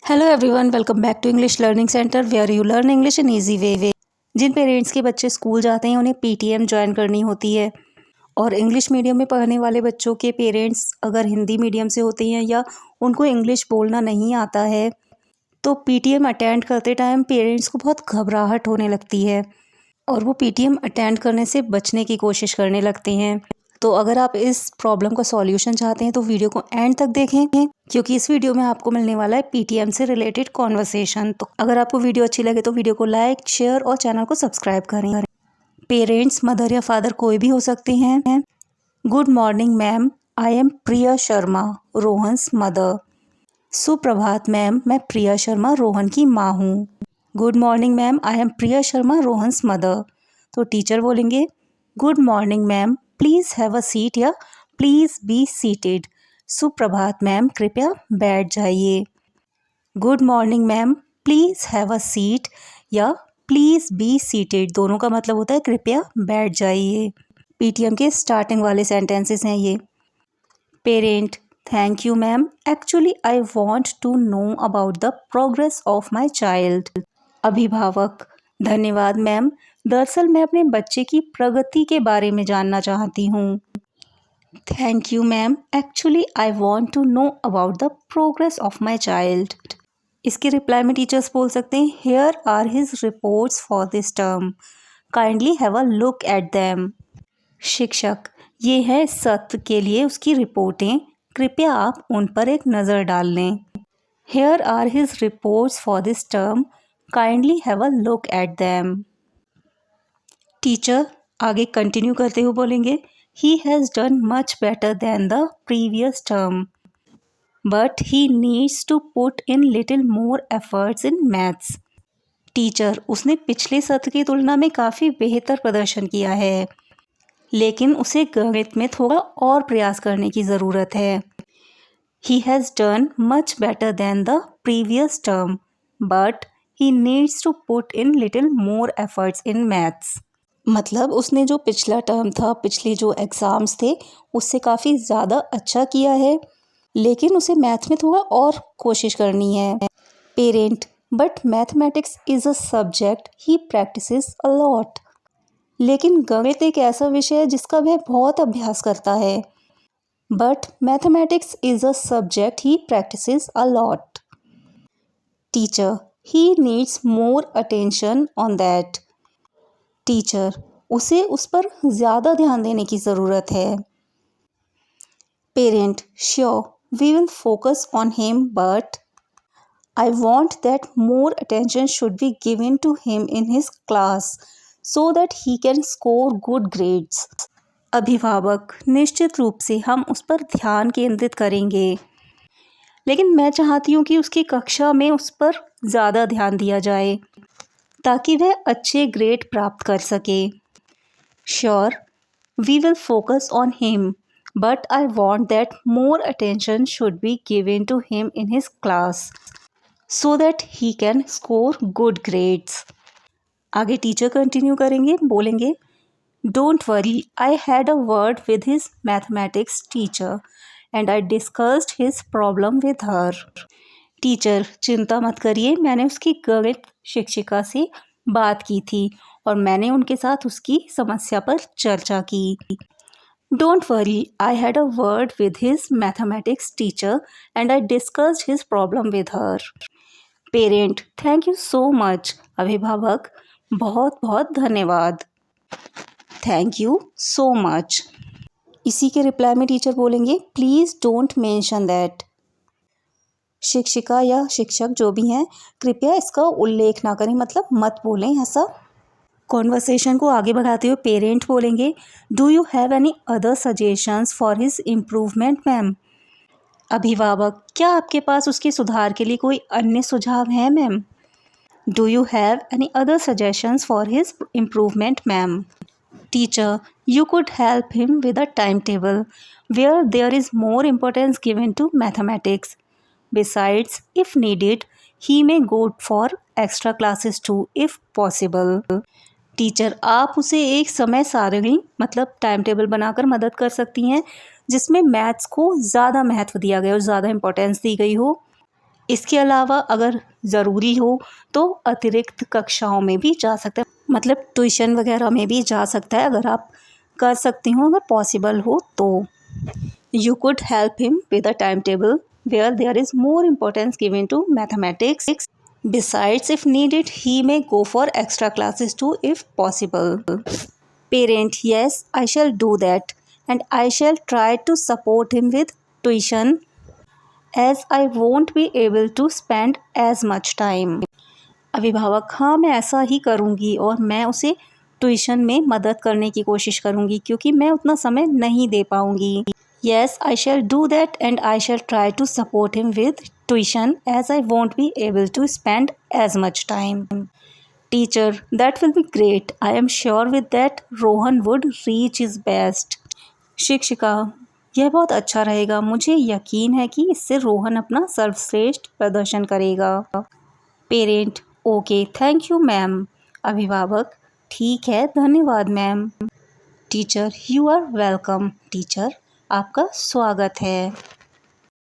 Hello everyone, welcome back to English learning centre where you learn English in easy way. जिन parents के बच्चे school जाते हैं उन्हें पीटीएम ज्वाइन करनी होती है और इंग्लिश मीडियम में पढ़ने वाले बच्चों के पेरेंट्स अगर हिंदी मीडियम से होते हैं या उनको इंग्लिश बोलना नहीं आता है तो पीटीएम अटेंड करते टाइम पेरेंट्स को बहुत घबराहट होने लगती है और वो पीटीएम अटेंड करने से बचने की कोशिश करने लगते हैं। तो अगर आप इस प्रॉब्लम का सॉल्यूशन चाहते हैं तो वीडियो को एंड तक देखें क्योंकि इस वीडियो में आपको मिलने वाला है पीटीएम से रिलेटेड कॉन्वर्सेशन। तो अगर आपको वीडियो अच्छी लगे तो वीडियो को लाइक, शेयर और चैनल को सब्सक्राइब करें। पेरेंट्स मदर या फादर कोई भी हो सकते हैं। Good morning ma'am, I am Priya Sharma, Rohan's mother. सुप्रभात मैम, मैं प्रिया शर्मा रोहन की माँ हूँ। Good morning ma'am, I am Priya Sharma Rohan's mother. तो टीचर बोलेंगे good morning ma'am, please have a seat या प्लीज़ बी सीटेड। सुप्रभात मैम, कृपया बैठ जाइए। Good morning ma'am, please have a seat या प्लीज़ बी सीटेड, दोनों का मतलब होता है कृपया बैठ जाइए। पीटीएम के स्टार्टिंग वाले सेंटेंसेस हैं ये। Parent, thank you ma'am, actually I want to know about the progress of my child. अभिभावक, धन्यवाद मैम, दरअसल मैं अपने बच्चे की प्रगति के बारे में जानना चाहती हूँ। Thank you ma'am, actually I want to know about the progress of my child. इसके रिप्लाई में टीचर्स बोल सकते हैं here are his reports for this term, kindly have a look at them. शिक्षक, ये है सत्र के लिए उसकी रिपोर्टें, कृपया आप उन पर एक नज़र डाल लें। Here are his reports for this term, kindly have a look at them. Teacher आगे कंटिन्यू करते हुए बोलेंगे he has done much better than the previous term but he needs to put in little more efforts in maths. Teacher, उसने पिछले सत्र की तुलना में काफ़ी बेहतर प्रदर्शन किया है लेकिन उसे गणित में थोड़ा और प्रयास करने की ज़रूरत है। He has done much better than the previous term but he needs to put in little more efforts in maths. मतलब उसने जो पिछला टर्म था, पिछले जो एग्ज़ाम्स थे उससे काफ़ी ज़्यादा अच्छा किया है लेकिन उसे मैथ में थोड़ा और कोशिश करनी है। Parent, but mathematics is a subject he practises a lot. लेकिन गणित एक ऐसा विषय है जिसका वह बहुत अभ्यास करता है। But mathematics is a subject he practises a lot. Teacher, he needs more attention on that. Teacher, उसे उस पर ज़्यादा ध्यान देने की ज़रूरत है। Parent, sure we will focus on him but I want that more attention should be given to him in his class so that he can score good grades. अभिभावक, निश्चित रूप से हम उस पर ध्यान केंद्रित करेंगे लेकिन मैं चाहती हूँ कि उसकी कक्षा में उस पर ज़्यादा ध्यान दिया जाए ताकि वह अच्छे ग्रेड प्राप्त कर सके। Sure we will focus on him but I want that more attention should be given to him in his class so that he can score good grades. आगे टीचर कंटिन्यू करेंगे, बोलेंगे don't worry, I had a word with his mathematics teacher and I discussed his problem with her. Teacher, चिंता मत करिए, मैंने उसकी गणित शिक्षिका से बात की थी और मैंने उनके साथ उसकी समस्या पर चर्चा की। Don't worry, I had a word with his mathematics teacher and I discussed his problem with her. Parent, thank you so much. अभिभावक, बहुत बहुत धन्यवाद। Thank you so much. इसी के रिप्लाई में टीचर बोलेंगे प्लीज़ डोंट मेंशन दैट। शिक्षिका या शिक्षक जो भी हैं कृपया इसका उल्लेख ना करें, मतलब मत बोलें ऐसा। कॉन्वर्सेशन को आगे बढ़ाते हुए पेरेंट बोलेंगे do you have any other suggestions for his improvement ma'am. अभिभावक, क्या आपके पास उसके सुधार के लिए कोई अन्य सुझाव है ma'am. Do you have any other suggestions for his improvement ma'am. Teacher, you could help him with a timetable where there is more importance given to mathematics. Besides, if needed, he may go for extra classes too if possible. Teacher, आप उसे एक समय सारणी मतलब time table बनाकर मदद कर सकती हैं जिसमें मैथ्स को ज़्यादा महत्व दिया गया हो, ज़्यादा इम्पोर्टेंस दी गई हो। इसके अलावा अगर ज़रूरी हो तो अतिरिक्त कक्षाओं में भी जा सकता है, मतलब ट्यूशन वगैरह में भी जा सकता है अगर आप कर सकती हो, अगर पॉसिबल हो तो। You could help him with a timetable where there is more importance given to mathematics. Besides, if needed, he may go for extra classes too if possible. Parent, yes, I shall do that, and I shall try to support him with tuition as I won't be able to spend as much time. अभिभावक, हाँ मैं ऐसा ही करूँगी और मैं उसे tuition में मदद करने की कोशिश करूँगी क्योंकि मैं उतना समय नहीं दे पाऊँगी। Yes, I shall do that and I shall try to support him with tuition as I won't be able to spend as much time. Teacher, that will be great. I am sure with that Rohan would reach his best. शिक्षिका, यह बहुत अच्छा रहेगा, मुझे यकीन है कि इससे रोहन अपना सर्वश्रेष्ठ प्रदर्शन करेगा। Parent, okay thank you ma'am. अभिभावक, ठीक है धन्यवाद ma'am. Teacher, you are welcome. Teacher, आपका स्वागत है।